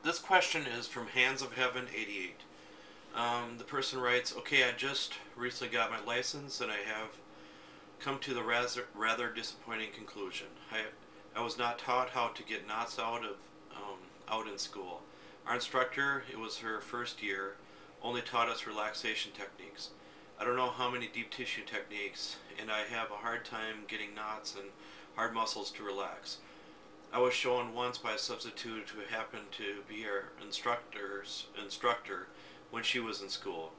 This question is from Hands of Heaven 88. The person writes, okay, I just recently got my license and I have come to the rather disappointing conclusion. I was not taught how to get knots out in school. Our instructor, it was her first year, only taught us relaxation techniques. I don't know how many deep tissue techniques, and I have a hard time getting knots and hard muscles to relax. I was shown once by a substitute who happened to be our instructor when she was in school.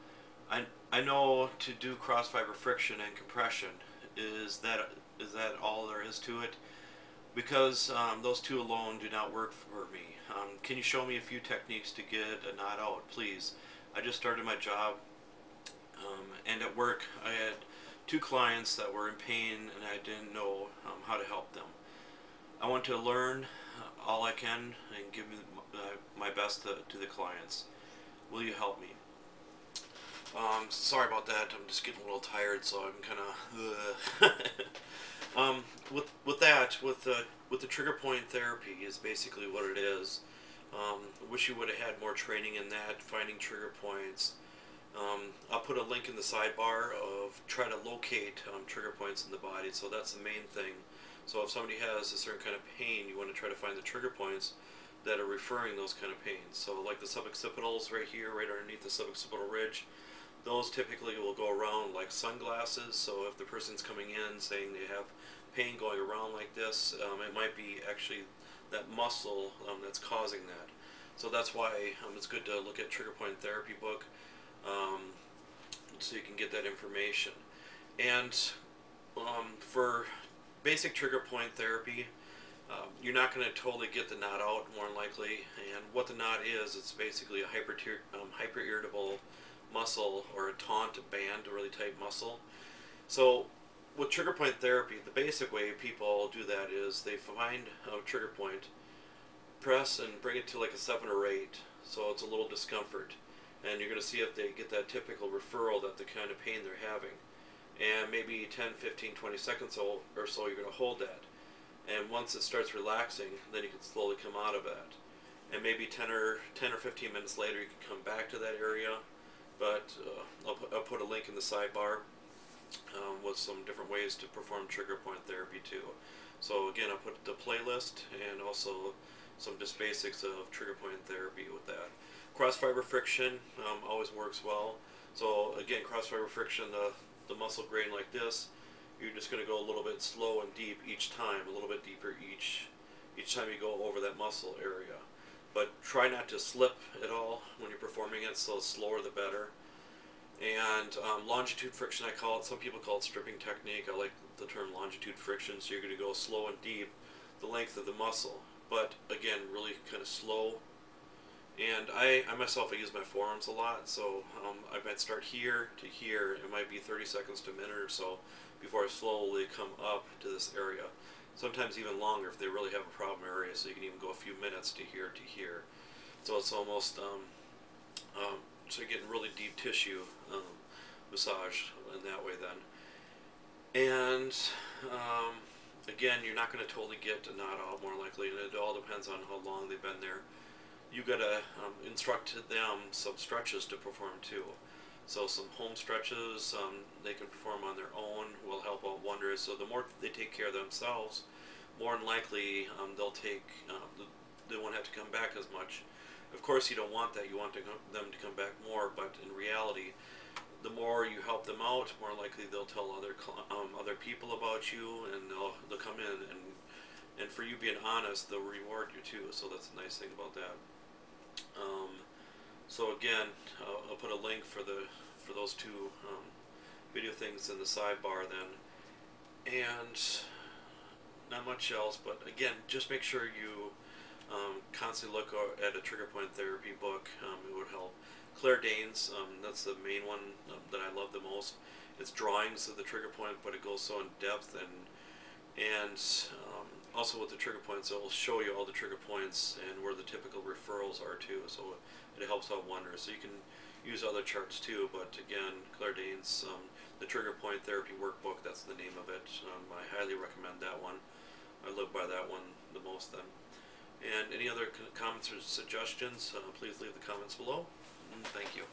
I know to do cross fiber friction and compression. Is that all there is to it? Because those two alone do not work for me. Can you show me a few techniques to get a knot out, please? I just started my job, and at work I had two clients that were in pain and I didn't know how to help them. I want to learn all I can and give my best to the clients. Will you help me? Sorry about that. I'm just getting a little tired, so I'm kind of. With the trigger point therapy is basically what it is. I wish you would have had more training in that, finding trigger points. I'll put a link in the sidebar of try to locate trigger points in the body. So that's the main thing. So if somebody has a certain kind of pain, you want to try to find the trigger points that are referring those kind of pains. So like the suboccipitals right here, right underneath the suboccipital ridge, those typically will go around like sunglasses. So if the person's coming in saying they have pain going around like this, it might be actually that muscle that's causing that. So that's why it's good to look at trigger point therapy book, so you can get that information. And for basic trigger point therapy, you're not going to totally get the knot out, more than likely. And what the knot is, it's basically a hyper irritable muscle or a taut band, a really tight muscle. So with trigger point therapy, the basic way people do that is they find a trigger point, press and bring it to like a 7 or 8, so it's a little discomfort. And you're going to see if they get that typical referral that the kind of pain they're having. And maybe 10, 15, 20 seconds or so you're going to hold that. And once it starts relaxing, then you can slowly come out of that. And maybe 10 or 15 minutes later you can come back to that area. But I'll put a link in the sidebar with some different ways to perform trigger point therapy too. So again, I'll put the playlist and also some just basics of trigger point therapy with that. Cross fiber friction always works well. So again, cross fiber friction, the muscle grain like this, you're just going to go a little bit slow and deep each time, a little bit deeper each time you go over that muscle area. But try not to slip at all when you're performing it, so the slower the better. And longitude friction, I call it. Some people call it stripping technique. I like the term longitude friction, so you're going to go slow and deep the length of the muscle. But again, really kind of slow. And I myself, I use my forearms a lot, so I might start here to here. It might be 30 seconds to a minute or so before I slowly come up to this area. Sometimes even longer if they really have a problem area, so you can even go a few minutes to here to here. So it's almost, so you're getting really deep tissue massage in that way then. And again, you're not going to totally get a knot out, more likely, and it all depends on how long they've been there. You got to instruct them some stretches to perform too. So some home stretches they can perform on their own will help out wonders. So the more they take care of themselves, more than likely they won't have to come back as much. Of course, you don't want that. You want them to come back more, but in reality, the more you help them out, more likely they'll tell other people about you, and they'll come in, and for you being honest, they'll reward you too. So that's a nice thing about that. So again, I'll put a link for those two video things in the sidebar then, and not much else. But again, just make sure you constantly look at a trigger point therapy book. It would help. Claire Danes, that's the main one that I love the most. It's drawings of the trigger point, but it goes so in depth, and also with the trigger points, it will show you all the trigger points and where the typical referrals are too. So it helps out wonders. So you can use other charts too, but again, Claire Danes, the Trigger Point Therapy Workbook, that's the name of it. I highly recommend that one. I live by that one the most then. And any other comments or suggestions, please leave the comments below. And thank you.